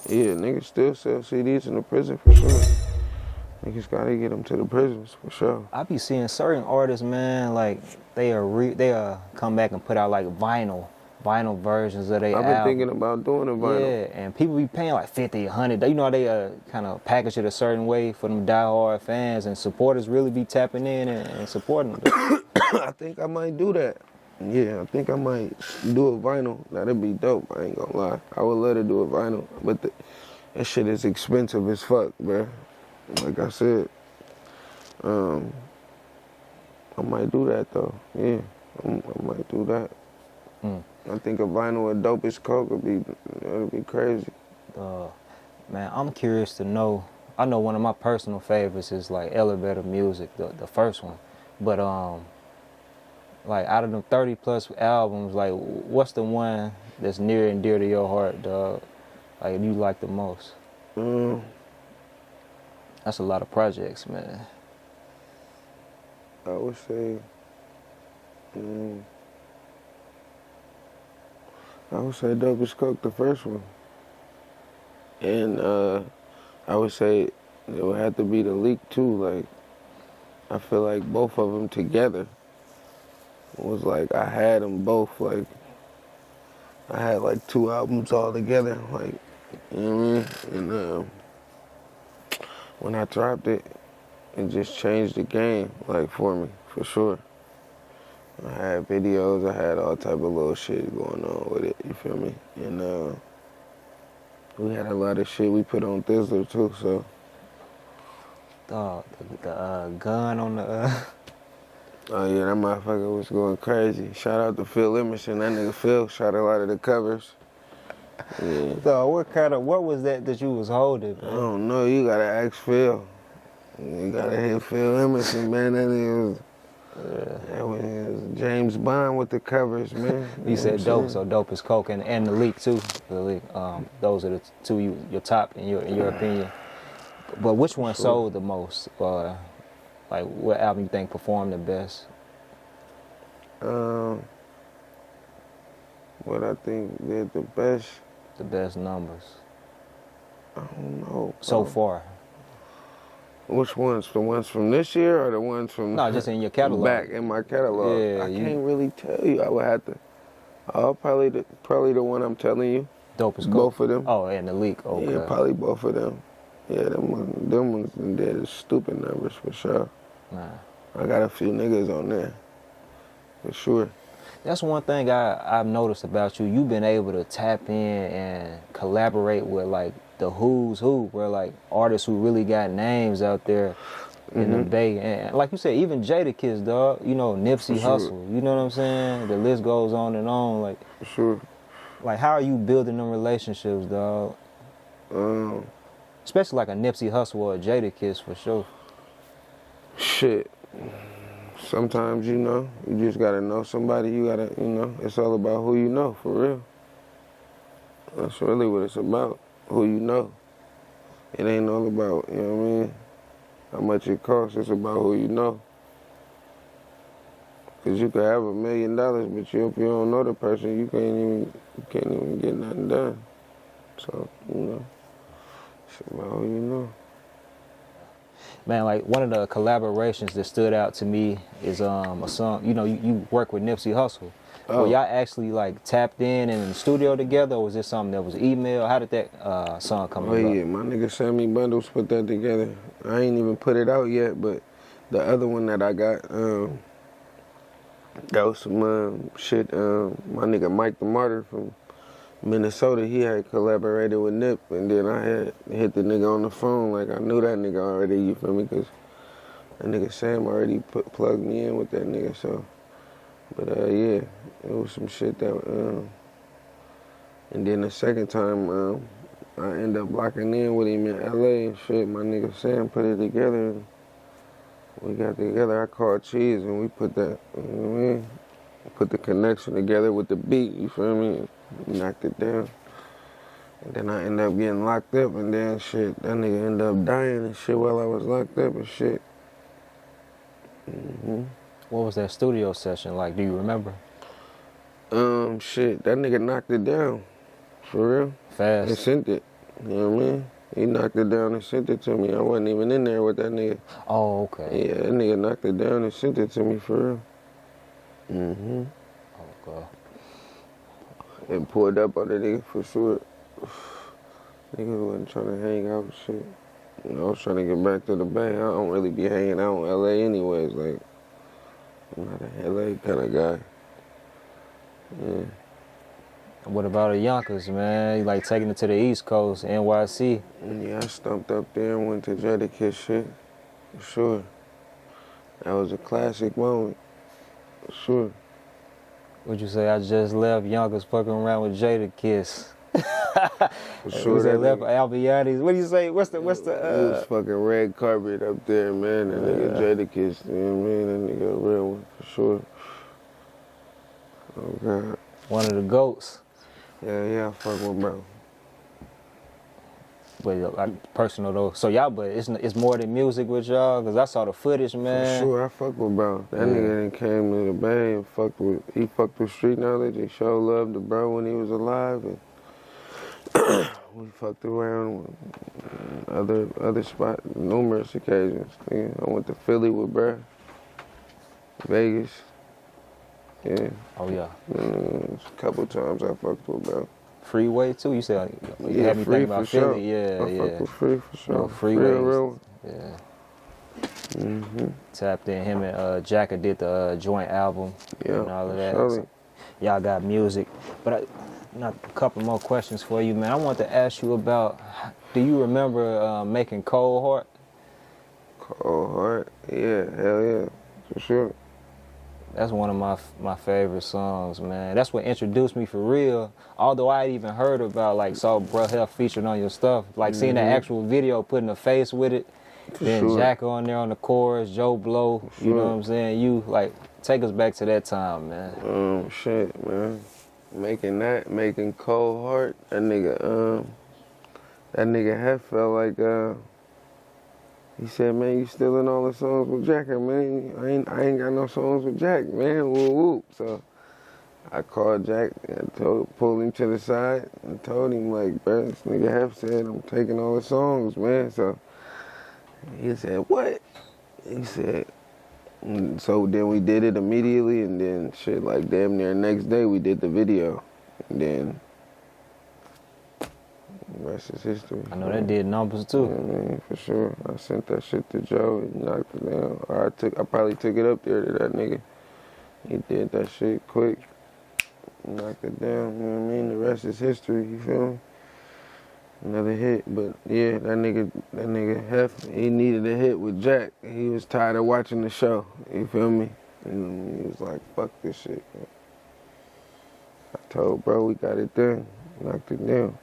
Yeah, niggas still sell CDs in the prison for sure. Niggas gotta get them to the prisons for sure. I be seeing certain artists, man, like they come back and put out like vinyl versions of their I've been album. thinking about doing a vinyl. Yeah, and people be paying like $50, $100. You know how they kind of package it a certain way for them diehard fans, and supporters really be tapping in and supporting them. I think I might do that. Yeah, I think I might do a vinyl. That'd be dope, I ain't gonna lie. I would love to do a vinyl, but that shit is expensive as fuck, bruh. Like I said, I might do that though. Yeah, I might do that. I think a vinyl of Dope as Coke it'd be crazy. Man, I'm curious to know. I know one of my personal favorites is like Elevator Music, the first one. But like out of them 30 plus albums, like what's the one that's near and dear to your heart, dog? Like you like the most? That's a lot of projects, man. I would say, Dope as Coke, the first one. And I would say it would have to be the Leak too. Like, I feel like both of them together was like, I had them both. Like, I had like 2 albums all together. Like, you know what I mean? And when I dropped it, it just changed the game, like, for me, for sure. I had videos, I had all type of little shit going on with it, you feel me? And we had a lot of shit we put on Thizzler too, so. Dog, the gun on the... Oh yeah, that motherfucker was going crazy. Shout out to Phil Emerson, that nigga Phil shot a lot of the covers. Yeah. Dog, what was that you was holding, man? I don't know, you gotta ask Phil. You gotta hit Phil Emerson, man, that nigga was James Bond with the covers, man. You said Dope, so Dope is Coke and the Leak too. The Leak, those are the two your top in your opinion. But which one sold the most? Like what album you think performed the best? What I think did the best? The best numbers. I don't know. So far. Which ones? The ones from this year or the ones from... No, just in your catalog. Back in my catalog. Yeah, I can't really tell you. I would have to... probably the one I'm telling you. Dope as Coke. Both of them. Oh, and the Leak. Okay. Yeah, probably both of them. Yeah, them ones did stupid numbers for sure. Nah. I got a few niggas on there. For sure. That's one thing I've noticed about you. You've been able to tap in and collaborate with like the who's who, where like artists who really got names out there in the Bay. And like you said, even Jadakiss, dog, you know, Nipsey Hussle, you know what I'm saying? The list goes on and on. Like, for sure. Like, how are you building them relationships, dog? Especially like a Nipsey Hussle or a Jadakiss, for sure. Shit. Sometimes, you know, you just gotta know somebody. You gotta, you know, it's all about who you know, for real. That's really what it's about, who you know. It ain't all about, you know what I mean, how much it costs. It's about who you know. Cause you could have $1 million, but if you don't know the person, you can't even get nothing done. So, you know, it's about who you know. Man, like one of the collaborations that stood out to me is a song. You know, you work with Nipsey Hussle. Were y'all actually like tapped in the studio together, or was this something that was email? How did that song come about? Oh yeah, my nigga Sammy Bundles put that together. I ain't even put it out yet, but the other one that I got, that was some shit. My nigga Mike the Martyr from Minnesota, he had collaborated with Nip, and then I had hit the nigga on the phone. Like, I knew that nigga already, you feel me? Because that nigga Sam already plugged me in with that nigga, so. But yeah, it was some shit that, and then the second time, I ended up locking in with him in LA and shit. My nigga Sam put it together, and we got together. I called Cheese, and we put that, you know what I mean? Put the connection together with the beat, you feel me? Knocked it down. And then I ended up getting locked up, and then shit, that nigga ended up dying and shit while I was locked up and shit. What was that studio session like? Do you remember? Shit, that nigga knocked it down. For real. Fast. And sent it. You know what I mean? He knocked it down and sent it to me. I wasn't even in there with that nigga. Oh, okay. Yeah, that nigga knocked it down and sent it to me for real. Mm-hmm. Okay. And pulled up on the nigga for sure. Niggas wasn't trying to hang out and shit. You know, I was trying to get back to the Bay. I don't really be hanging out in LA anyways. Like, I'm not an LA kind of guy. Yeah. What about the Yonkers, man? You like taking it to the East Coast, NYC? Yeah, I stumped up there and went to Jadakiss shit. For sure. That was a classic moment. For sure. Would you say I just left Yonkers fucking around with Jadakiss? For sure. Was That that left nigga, Albiani's? What do you say? What's the it was fucking red carpet up there, man. That nigga Jadakiss, you know what I mean? That nigga a real one, for sure. Oh, God. one of the GOATs? Yeah, I fuck with bro. But like, personal though. So y'all, but it's more than music with y'all, cause I saw the footage, man. For sure, I fuck with bro. That nigga done came to the Bay and he fucked with street knowledge and showed love to bro when he was alive. And we fucked around with other spots, numerous occasions. Nigga. I went to Philly with bro. Vegas. Yeah. Oh yeah. A couple times I fucked with bro. Freeway too. You said you had me Free thinking about for sure. Philly. Yeah, I fuck with Free for sure. No, Freeway. Real. Yeah. Mm-hmm. Tapped in. Him and Jacka did the joint album and all of that. Surely. So y'all got music, but not a couple more questions for you, man. I want to ask you about. Do you remember making Cold Heart? Cold Heart. Yeah, hell yeah, for sure. That's one of my favorite songs, man. That's what introduced me for real. Although I had even heard about, like, saw Bruh Hell featured on your stuff. Like, seeing that actual video, putting a face with it. For then sure. Jack on there on the chorus, Joe Blow. For You know sure. what I'm saying? You, like, take us back to that time, man. Shit, man. Making Cold Heart. That nigga Hef felt like, he said, man, you stealing all the songs with Jack, man. I ain't got no songs with Jack, man. Whoop, whoop. So I called Jack and pulled him to the side and told him, like, bro, this nigga Hef said I'm taking all the songs, man. So he said, what? He said, so then we did it immediately, and then shit, like damn near next day we did the video. And then the rest is history. I know that did numbers too. Yeah, man, for sure. I sent that shit to Joe. He knocked it down. Or I probably took it up there to that nigga. He did that shit quick. Knocked it down. You know what I mean? The rest is history. You feel me? Another hit, but yeah, that nigga Hef, he needed a hit with Jack. He was tired of watching the show. You feel me? And he was like, "Fuck this shit." Man. I told bro, we got it done. Knocked it down.